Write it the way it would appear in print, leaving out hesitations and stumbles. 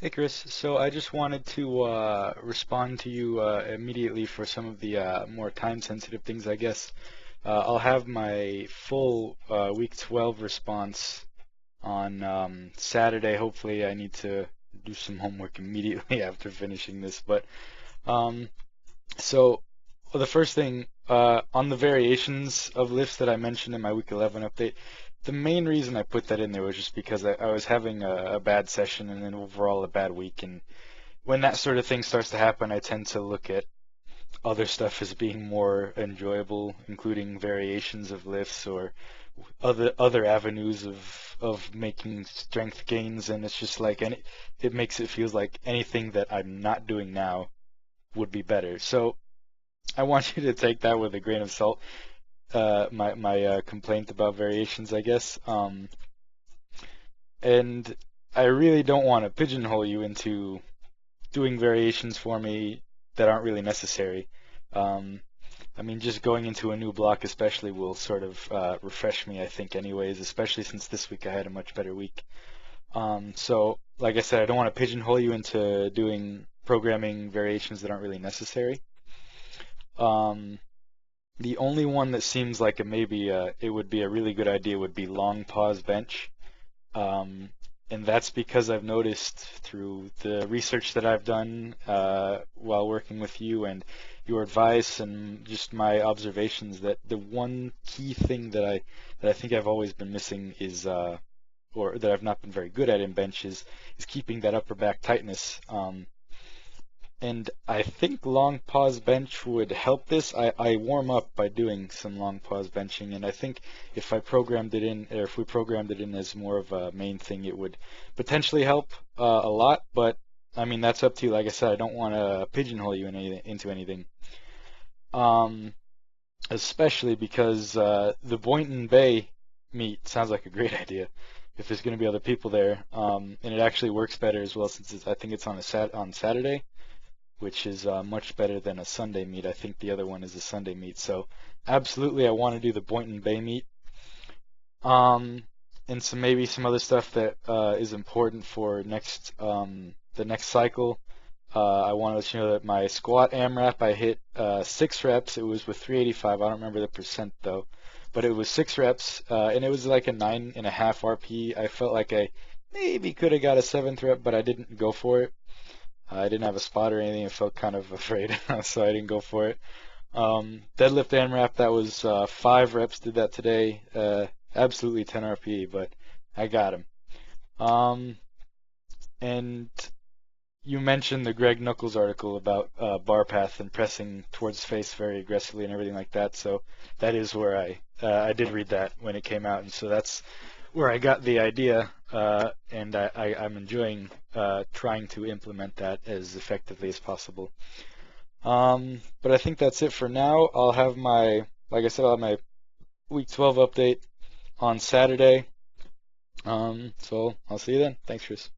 Hey Chris, so I just wanted to respond to you immediately for some of the more time-sensitive things, I guess. I'll have my full week 12 response on Saturday. Hopefully, I need to do some homework immediately after finishing this. But um, so well, the first thing on the variations of lifts that I mentioned in my week 11 update, the main reason I put that in there was just because I was having a bad session and then overall a bad week. And when that sort of thing starts to happen, I tend to look at other stuff as being more enjoyable, including variations of lifts or other avenues of making strength gains. And it's just like it makes it feels like anything that I'm not doing now would be better. So I want you to take that with a grain of salt. My complaint about variations, I guess. And I really don't want to pigeonhole you into doing variations for me that aren't really necessary. Um, I mean, just going into a new block especially will sort of refresh me, I think, anyways, especially since this week I had a much better week. So, like I said, I don't want to pigeonhole you into doing programming variations that aren't really necessary. Um, the only one that seems like it would be a really good idea would be long pause bench. Um, and that's because I've noticed through the research that I've done while working with you and your advice and just my observations that the one key thing that I think I've always been missing is or that I've not been very good at in bench is keeping that upper back tightness. And I think long pause bench would help this. I warm up by doing some long pause benching, and I think if I programmed it in, or if we programmed it in as more of a main thing, it would potentially help a lot. But I mean, that's up to you. Like I said, I don't want to pigeonhole you into anything. Um, Especially because the Boynton Bay meet sounds like a great idea. If there's going to be other people there, and it actually works better as well since I think it's on on Saturday, which is much better than a Sunday meet. I think the other one is a Sunday meet. So absolutely, I want to do the Boynton Bay meet. Um, and maybe some other stuff that is important for the next cycle. I want to let you know that my squat AMRAP I hit 6 reps. It was with 385. I don't remember the percent though, but it was 6 reps, and it was like a 9.5 RP. I felt like I maybe could have got a seventh rep, but I didn't go for it. I didn't have a spot or anything. I felt kind of afraid, so I didn't go for it. Deadlift AMRAP, that was 5 reps. Did that today. Absolutely 10 RPE, but I got him. Um, and you mentioned the Greg Knuckles article about bar path and pressing towards face very aggressively and everything like that. So that is where I did read that when it came out, and so that's where I got the idea, and I'm enjoying trying to implement that as effectively as possible. But I think that's it for now. Like I said, I'll have my week 12 update on Saturday. So I'll see you then. Thanks, Chris.